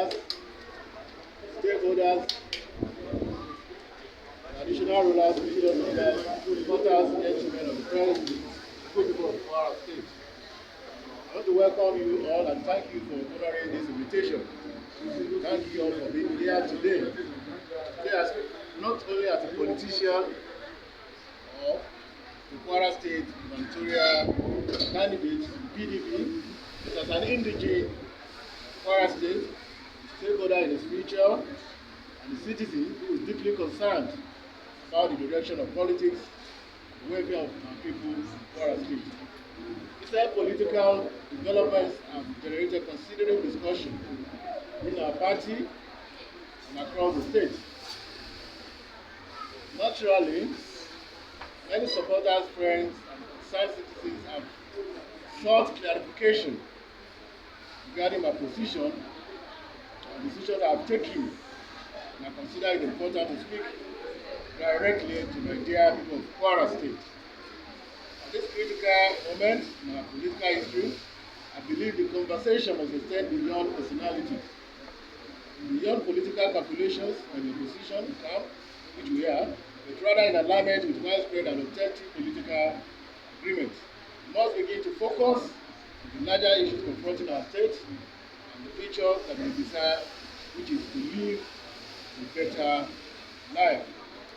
leaders, stakeholders, traditional rulers, religious leaders, supporters, gentlemen of the press, good people of Kwara State. I want to welcome you all and thank you for honoring this invitation. Thank you all for being here today. Not only as a politician or the Kwara State gubernatorial candidate in PDP, but as an indigene Kwara State, stakeholder in its future, and a citizen who is deeply concerned about the direction of politics, the welfare of our people in Kwara State. Recent political developments have generated considerable discussion in our party and across the state. Naturally, many supporters, friends, and concerned citizens have sought clarification regarding my position and decisions I have taken, and I consider it important to speak directly to the dear people of Kwara State. At this critical moment in our political history, I believe the conversation must extend beyond personality, beyond political calculations and the opposition camp, which we are, but rather in alignment with widespread and authentic political agreement. We must begin to focus on the larger issues confronting our state and the future that we desire, which is to live a better life.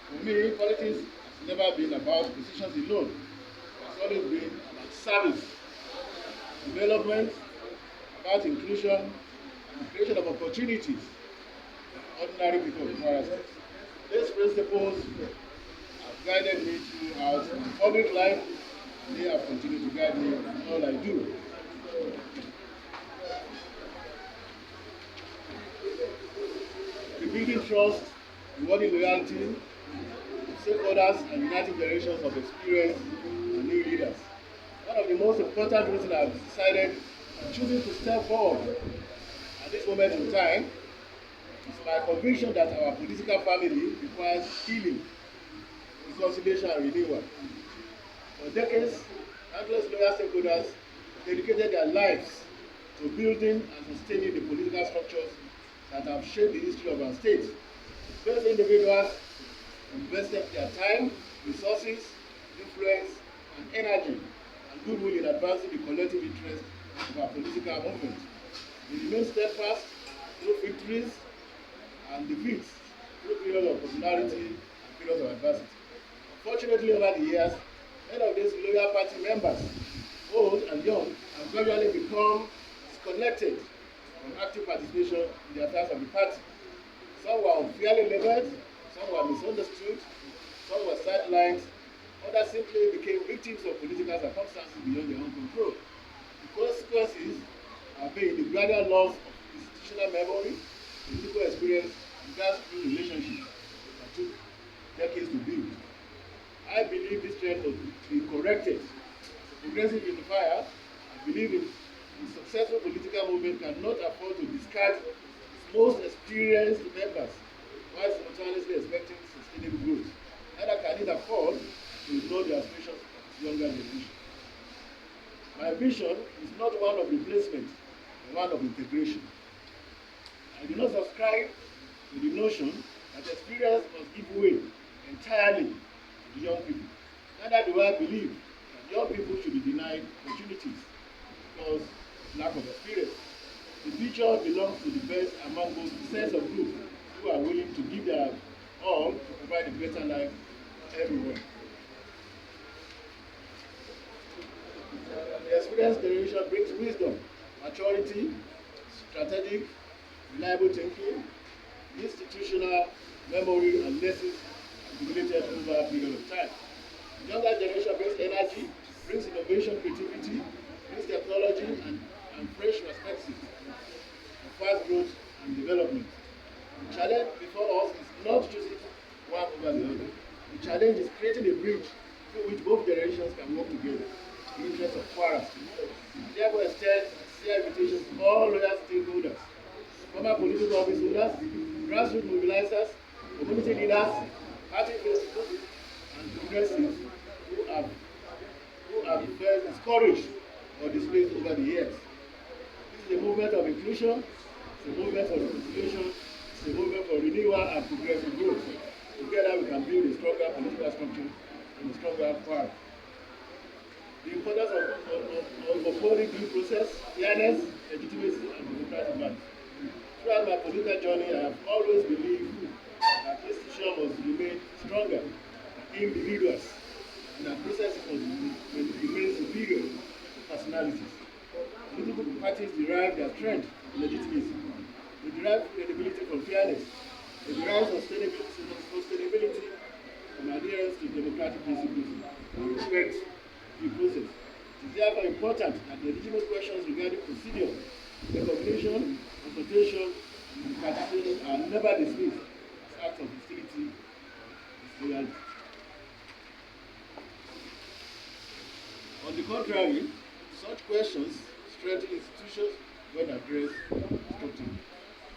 For me, politics has never been about positions alone. It has always been about service, development, about inclusion, and the creation of opportunities for ordinary people in Kwara State. These principles have guided me throughout my public life, and they have continued to guide me in all I do. Rebuilding trust, rewarding loyalty, stakeholders, and uniting generations of experienced and new leaders. One of the most important reasons I have decided on choosing to step forward at this moment in time is my conviction that our political family requires healing, reconciliation, and renewal. For decades, countless loyal stakeholders dedicated their lives to building and sustaining the political structures that have shaped the history of our state. Those individuals invested their time, resources, influence, and energy and goodwill in advancing the collective interest of our political movement. They remain steadfast through victories and defeats, through periods of popularity and periods of adversity. Unfortunately, over the years, many of these loyal party members, old and young, have gradually become disconnected from active participation in the affairs of the party. Some were unfairly labeled, some were misunderstood, some were sidelined, others simply became victims of political circumstances beyond their own control. The consequences have been the gradual loss of institutional memory, political experience, and grassroots relationships that took decades to build. I believe this trend must be corrected. As a progressive unifier, I believe in a successful political movement cannot afford to discard its most experienced members while simultaneously expecting sustainable growth. Neither can it afford to ignore the aspirations of its younger generation. My vision is not one of replacement, but one of integration. I do not subscribe to the notion that experience must give way entirely to young people. Neither do I believe that young people should be denied opportunities because of lack of experience. The future belongs to the best among those sets of groups who are willing to give their all to provide a better life for everyone. The experienced generation brings wisdom, maturity, strategic, reliable thinking, institutional memory, and lessons accumulated over a period of time. The younger generation brings energy, brings innovation, creativity, brings technology, and fresh perspectives of fast growth and development. The challenge before us is not choosing one over the other. The challenge is creating a bridge through which both generations can work together in the interest of Kwara. I therefore extend a sincere invitation to all loyal stakeholders, former political office holders, grassroots mobilizers, community leaders, party principals, and progressives who have felt discouraged or displaced over the years. This is a movement of inclusion, It's a movement for reconciliation. It's a movement for renewal and progressive growth. Together we can build a stronger political structure and a stronger power. The importance of upholding due process, fairness, legitimacy, and democratic values. Throughout my political journey, I have always believed that institutions must remain stronger than individuals, and that processes must remain superior to personalities. Political parties derive their strength from legitimacy. They derive credibility from fairness. They derive sustainability from adherence to democratic principles and respect due process. It is therefore important that legitimate questions regarding procedure, recognition, consultation, and participation are never dismissed as acts of hostility or disloyalty. On the contrary, such questions strengthen institutions when addressed constructively.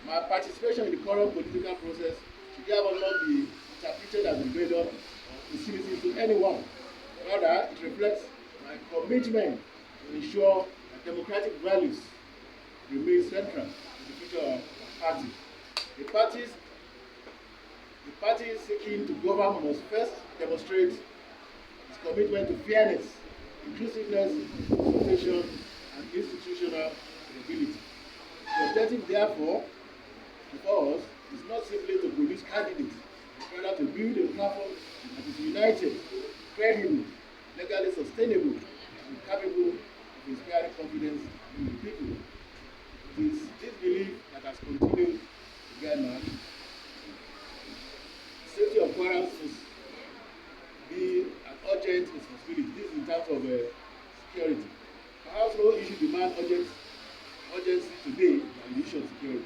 My participation in the current political process should therefore not be interpreted as rebellion or hostility to anyone. Rather, it reflects my commitment to ensure that democratic values remain central to the future of our party. The party seeking to govern must first demonstrate its commitment to fairness, inclusiveness, participation, and institutional stability. The objective, therefore, before us is not simply to produce candidates, but rather to build a platform that is united, credible, legally sustainable, and capable of inspiring confidence in the people. It is this belief that has continued to guide my action. Safety of quarrels must be an urgent responsibility. This is in terms of security. Perhaps no issue demand urgency today than the issue of security.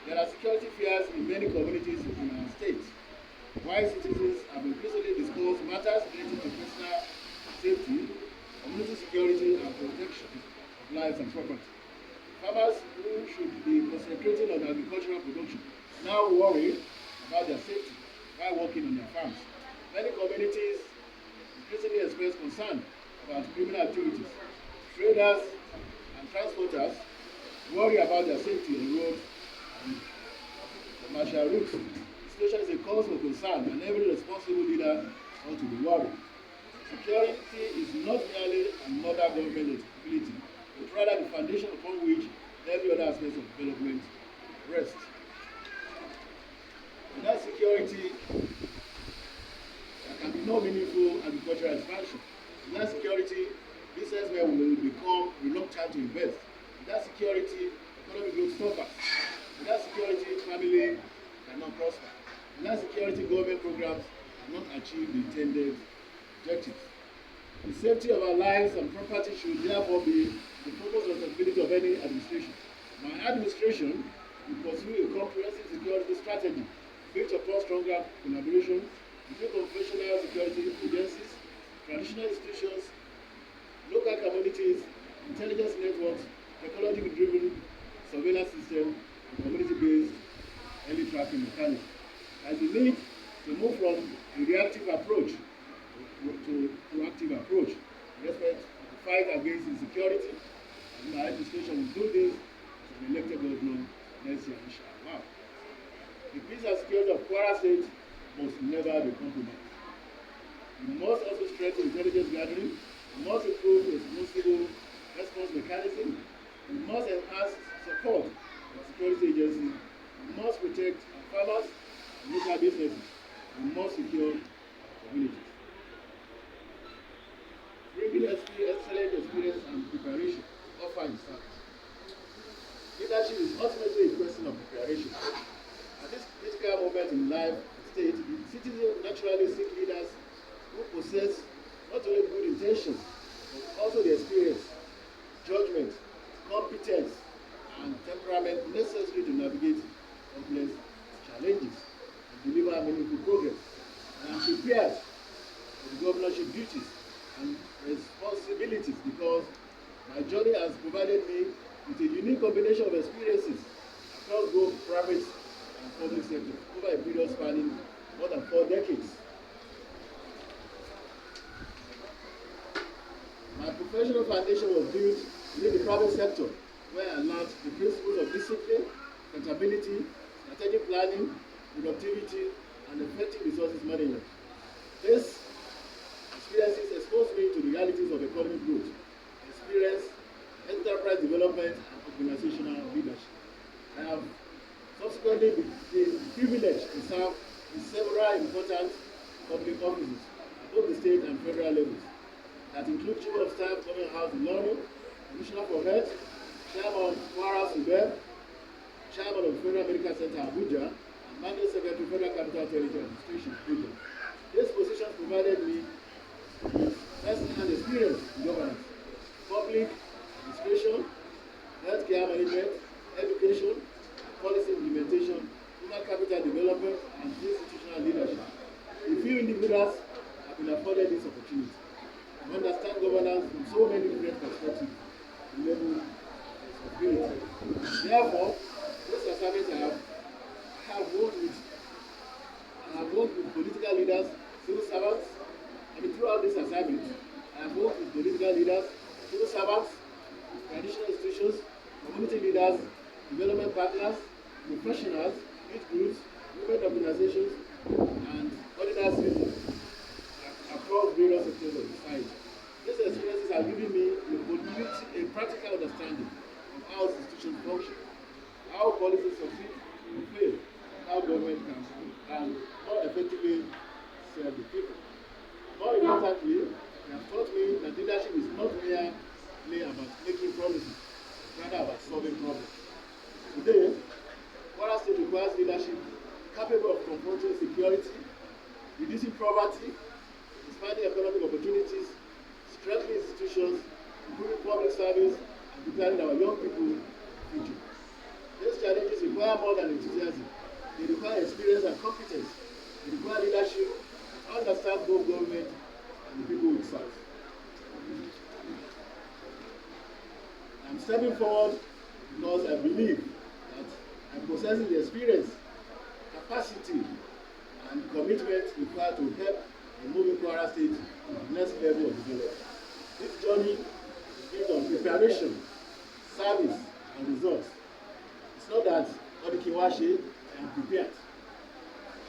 There are security fears in many communities in our state. While citizens have increasingly discussed matters related to personal safety, community security, and protection of lives and property, farmers who should be concentrating on agricultural production now worry about their safety while working on their farms. Many communities increasingly express concern about criminal activities. Traders and transporters worry about their safety on roads and commercial routes. The situation is a cause for concern, and every responsible leader ought to be worried. Security is not merely another government responsibility, but rather the foundation upon which every other aspect of development rests. Without security, there can be no meaningful agricultural expansion. Without security, businessmen will become reluctant to invest. Without security, economic growth suffers. Without security, family cannot prosper. Without security, government programs cannot achieve the intended objectives. The safety of our lives and property should therefore be the focus responsibility of any administration. My administration will pursue a comprehensive security strategy based upon stronger collaboration between conventional security agencies, traditional institutions, local communities, intelligence networks, technology-driven surveillance system, and community-based early tracking mechanism. As the need to move from a reactive approach to proactive approach in respect to the fight against insecurity, and my administration will do this as an elected governor next year, inshallah. The peace and security of Kwara State must never be compromised. We must also strengthen intelligence gathering. We must improve the responsible response mechanism. We must enhance support for security agencies. We must protect our farmers and local businesses. We must secure our communities. Bringing excellent experience and preparation offer in service. Leadership is ultimately a question of preparation. At this critical moment in life and state, the citizens naturally seek leaders who possess not only good intentions, but also the experience, judgment, competence, and temperament necessary to navigate complex challenges and deliver meaningful progress. I am prepared for the governorship duties and responsibilities because my journey has provided me with a unique combination of experiences across both private and public sectors over a period spanning more than 4 decades. My professional foundation was built within the private sector where I learned the principles of discipline, accountability, strategic planning, productivity, and effective resources management. These experiences exposed me to the realities of economic growth, experience, enterprise development, and organizational leadership. I have subsequently been privileged to serve in several important public offices at both the state and federal levels that include Chief of Staff, Government House in London, Commissioner for Health, Chairman of Kwara Subeb, Chairman of Federal Medical Center Abuja, and Managing Secretary Federal Capital Territory Administration Abuja. These positions provided me with first-hand experience in governance, public administration, healthcare management, education, policy implementation, human capital development, and institutional leadership. A few individuals have been afforded this opportunity to understand governance from so many different perspectives and levels of ability. Therefore, this assignment I have worked with political leaders, civil servants. Throughout this assignment, I have worked with political leaders, civil servants, traditional institutions, community leaders, development partners, professionals, youth groups, women organizations, and ordinary across various sectors of society. These experiences have given me a practical understanding of how institutions function, how policies succeed or fail, how government can more effectively serve the people. More importantly, they have taught me that leadership is not merely about making promises, rather about solving problems. Today, Kwara State requires leadership capable of confronting security, reducing poverty, expanding economic opportunities, strengthening institutions, improving public service, and preparing our young people for the future. These challenges require more than enthusiasm. They require experience and competence. They require leadership to understand both government and the people we serve. I'm stepping forward because I believe that I'm possessing the experience, capacity, and commitment required to help in moving Kwara State to the next level of development. This journey is based on preparation, service, and results. It's not that Onikiwashi, I am prepared.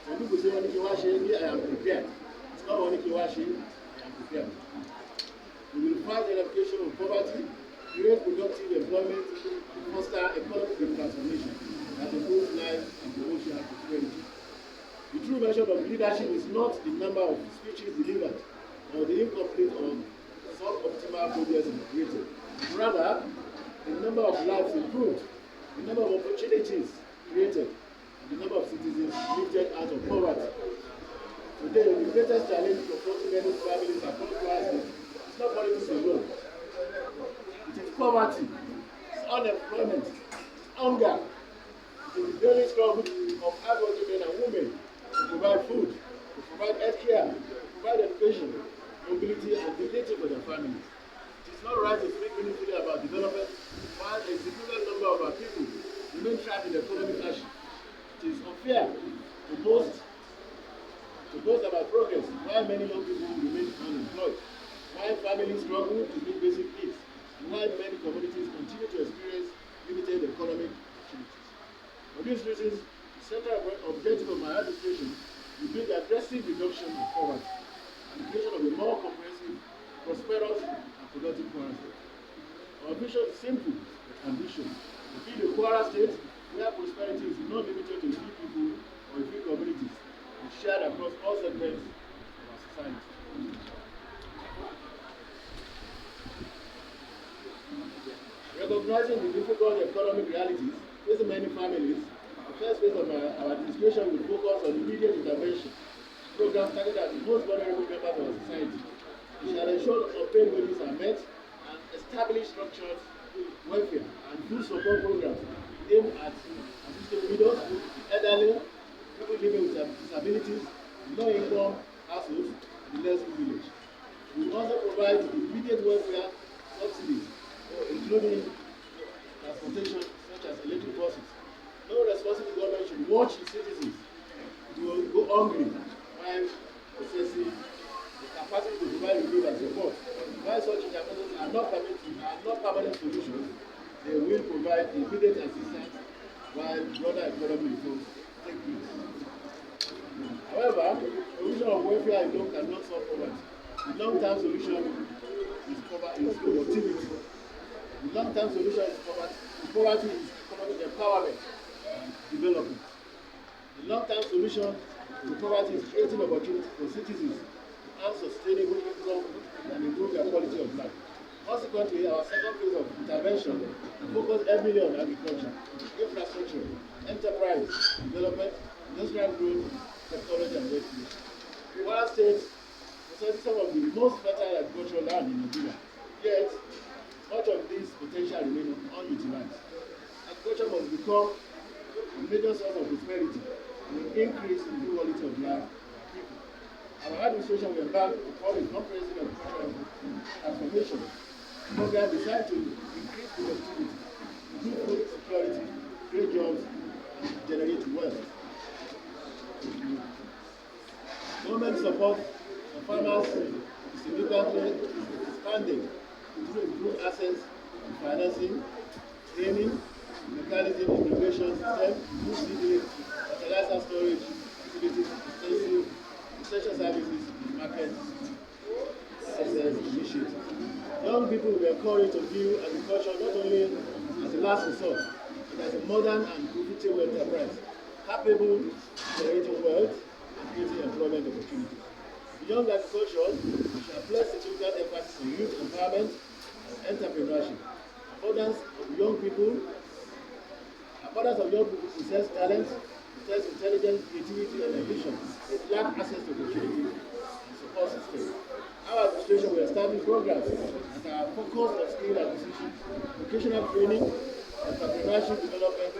Some people say Onikiwashi, I am prepared. It's not Onikiwashi, I am prepared. We will fight the eradication of poverty, create productive employment, and foster economic transformation that improves lives and promotes social prosperity. The true measure of leadership is not the number of speeches delivered or the incomplete or suboptimal progress created. Rather, the number of lives improved, the number of opportunities created, and the number of citizens lifted out of poverty. Today, the greatest challenge confronting many families across Kwara State is not politics alone. It is poverty, it's unemployment, it's hunger, it is the daily struggle of hardworking men and women to provide food, to provide health care, to provide education, mobility, and dignity for their families. It is not right to speak meaningfully about development while a significant number of our people remain trapped in economic hardship. It is unfair to boast about progress while many young people remain unemployed, while families struggle to meet basic needs, and while many communities continue to experience limited economic opportunities. For these reasons, the central objective of my administration will be the aggressive reduction of poverty and the creation of a more comprehensive, prosperous, and productive Kwara State. Our vision is simple but ambitious: to build a Kwara State where prosperity is not limited to a few people or a few communities, but shared across all segments of our society. Recognizing the difficult economic realities facing many families, the first phase of our administration will focus on immediate intervention programs targeted at the most vulnerable members of our society. We shall ensure unpaid wages are met and establish structured welfare and food support programs aimed at assisting widows, the elderly, people living with disabilities, low-income households, and the less privileged. We will also provide immediate welfare subsidies, including transportation such as electric buses. No responsible government should watch its citizens to go hungry while possessing the capacity to provide relief and support. While such interventions are not permanent solutions, They will provide immediate assistance while broader economic reforms take place. However, provision of welfare alone cannot solve poverty. The long-term solution is productivity. The long-term solution is poverty. Poverty is economic empowerment and development. The long-term solution to poverty is creating opportunities for citizens to earn sustainable income and improve their quality of life. Consequently, our second phase of intervention focus heavily on agriculture, infrastructure, enterprise, development, industrial growth, technology, and wealth creation. Kwara State possesses some of the most fertile agricultural land in Nigeria, yet much of this potential remains unutilized. Agriculture must become a major source of prosperity and increase in the quality of life of our people. Our administration will embark upon a comprehensive agricultural transformation program designed to increase productivity, improve food security, create jobs, and generate wealth. Government support for farmers is significantly expanding to improve access to financing, training, mechanism integration system, new seedling, fertilizer storage facilities, essential services, and market access initiatives. Young people will be encouraged to view agriculture not only as a last resort, but as a modern and profitable enterprise, capable of generating wealth and creating employment opportunities. Beyond agriculture, we shall place significant emphasis on youth empowerment and entrepreneurship. Abundance of young people possess talent, possess intelligence, creativity, and ambition, but lack access to opportunity and support systems. Our administration will establish programs that are focused on skill acquisition, vocational training, entrepreneurship development,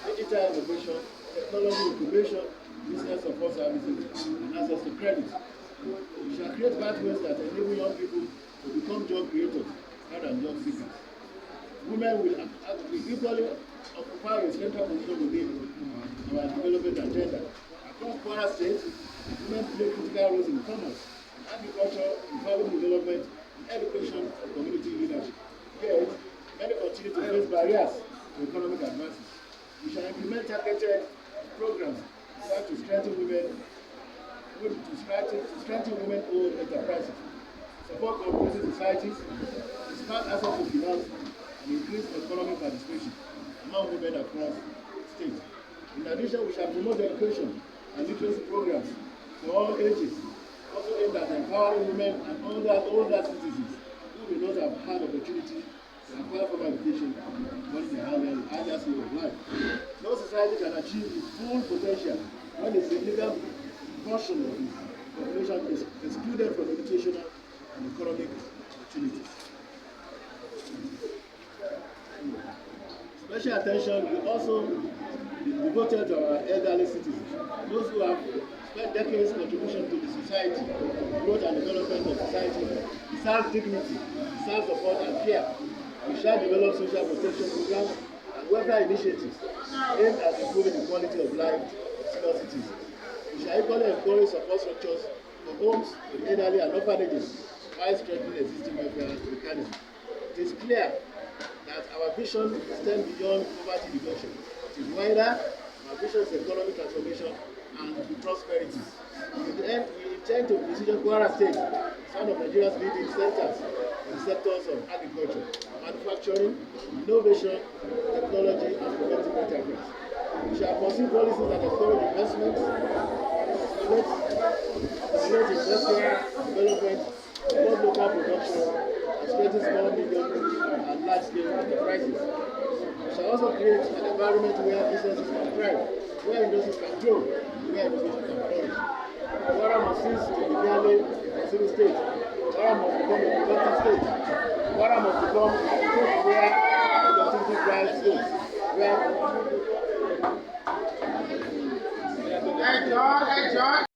digital innovation, technology incubation, business support services, and access to credit. We shall create pathways that enable young people to become job creators rather than job seekers. Women will equally occupy a central position within our development agenda. Across Kwara State, women play critical roles in commerce, agriculture, economic development, education, and community leadership. Yet, many continue to face barriers to economic advances. We shall implement targeted programs designed to strengthen women-owned enterprises, support cooperative societies, expand access to finance, and increase economic participation among women across states. In addition, we shall promote education and literacy programs for all ages, also aimed at empowering women and older citizens who may not have had opportunity to acquire formal education once they are earlier stage of life. No society can achieve its full potential when a significant portion of its population is excluded from educational and economic opportunities. Special attention will also be devoted to our elderly citizens, those who have spent decades contribution to the society, growth and development of society, deserve dignity, deserve support and care. We shall develop social protection programs and welfare initiatives aimed at improving the quality of life of senior citizens. We shall equally encourage support structures for homes with elderly and orphanages while strengthening existing welfare mechanisms. It is clear that our vision extends beyond poverty reduction. It is wider. Our vision is economic transformation and prosperity. In the end, we intend to position Kwara State as one of Nigeria's leading centers in the sectors of agriculture, manufacturing, innovation, technology, and preventive enterprise. We shall pursue policies that encourage investment, stimulate industrial development, promote local production, and strengthen small, medium, and large-scale enterprises. We shall also create an environment where businesses can thrive, where industries can grow, and where innovation can flourish. Kwara must cease to be merely a civil state. Kwara must become a productive state. Kwara must become a state where productivity drives growth, where